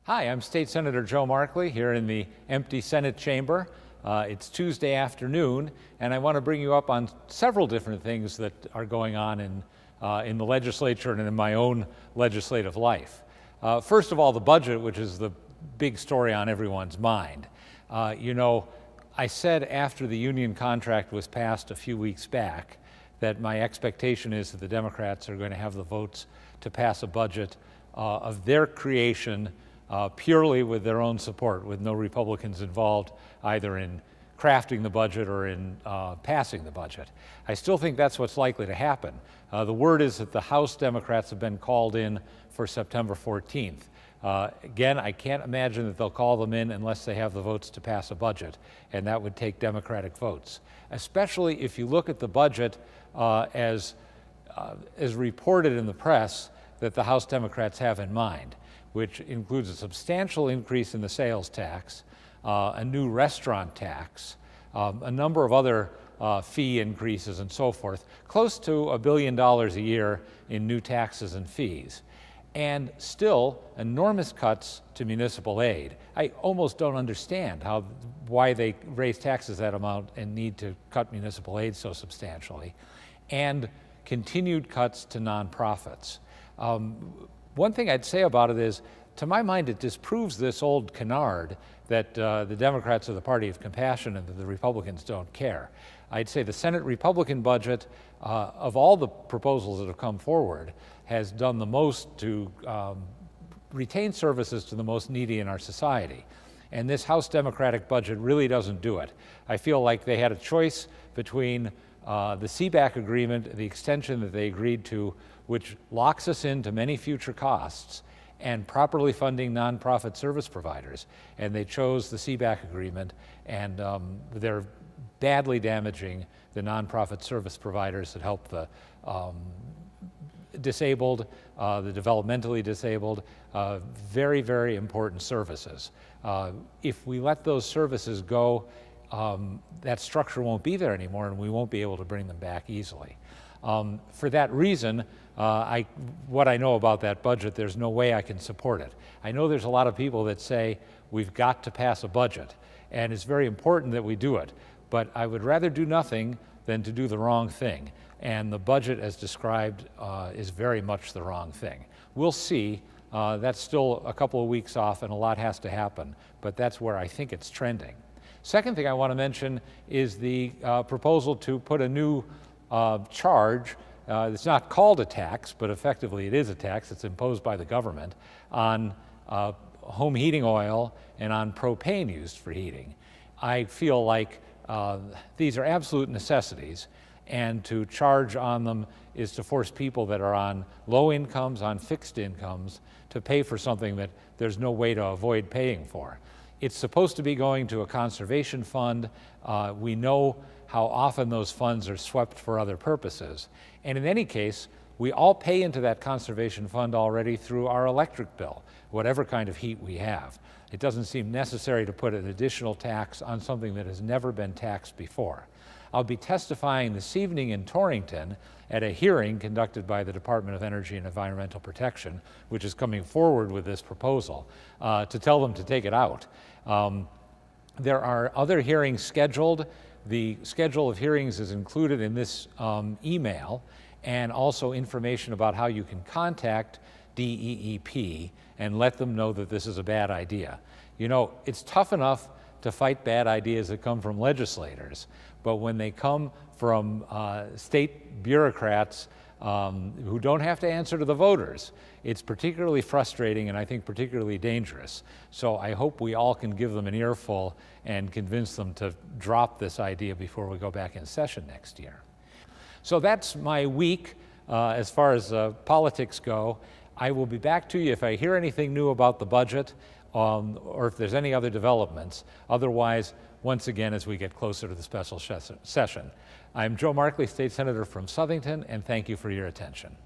Hi, I'm State Senator Joe Markley here in the empty Senate chamber. It's Tuesday afternoon, and I want to bring you up on several different things that are going on in the legislature and in my own legislative life. First of all, the budget, which is the big story on everyone's mind. I said after the union contract was passed a few weeks back that my expectation is that the Democrats are going to have the votes to pass a budget of their creation purely with their own support, with no Republicans involved either in crafting the budget or in passing the budget. I still think that's what's likely to happen. The word is that the House Democrats have been called in for September 14th. Again, I can't imagine that they'll call them in unless they have the votes to pass a budget, and that would take Democratic votes, especially if you look at the budget as reported in the press that the House Democrats have in mind, which includes a substantial increase in the sales tax, a new restaurant tax, a number of other fee increases and so forth, close to $1 billion a year in new taxes and fees, and still enormous cuts to municipal aid. I almost don't understand why they raise taxes that amount and need to cut municipal aid so substantially, and continued cuts to nonprofits. One thing I'd say about it is, to my mind, it disproves this old canard that the Democrats are the party of compassion and that the Republicans don't care. I'd say the Senate Republican budget, of all the proposals that have come forward, has done the most to retain services to the most needy in our society. And this House Democratic budget really doesn't do it. I feel like they had a choice between the CBAC agreement, the extension that they agreed to, which locks us into many future costs, and properly funding nonprofit service providers. And they chose the CBAC agreement, and they're badly damaging the nonprofit service providers that help the disabled, the developmentally disabled, very, very important services. If we let those services go, that structure won't be there anymore, and we won't be able to bring them back easily. For that reason, what I know about that budget, there's no way I can support it. I know there's a lot of people that say we've got to pass a budget, and it's very important that we do it, but I would rather do nothing than to do the wrong thing, and the budget as described is very much the wrong thing. We'll see. That's still a couple of weeks off, and a lot has to happen, but that's where I think it's trending. Second thing I want to mention is the proposal to put a new charge, it's not called a tax, but effectively it is a tax, it's imposed by the government, on home heating oil and on propane used for heating. I feel like these are absolute necessities, and to charge on them is to force people that are on low incomes, on fixed incomes, to pay for something that there's no way to avoid paying for. It's supposed to be going to a conservation fund. We know how often those funds are swept for other purposes. And in any case, we all pay into that conservation fund already through our electric bill, whatever kind of heat we have. It doesn't seem necessary to put an additional tax on something that has never been taxed before. I'll be testifying this evening in Torrington at a hearing conducted by the Department of Energy and Environmental Protection, which is coming forward with this proposal, to tell them to take it out. There are other hearings scheduled. The schedule of hearings is included in this email, and also information about how you can contact DEEP and let them know that this is a bad idea. You know, it's tough enough to fight bad ideas that come from legislators, but when they come from state bureaucrats who don't have to answer to the voters, it's particularly frustrating and I think particularly dangerous. So I hope we all can give them an earful and convince them to drop this idea before we go back in session next year. So that's my week as far as politics go. I will be back to you if I hear anything new about the budget or if there's any other developments. Otherwise, once again, as we get closer to the special session. I'm Joe Markley, State Senator from Southington, and thank you for your attention.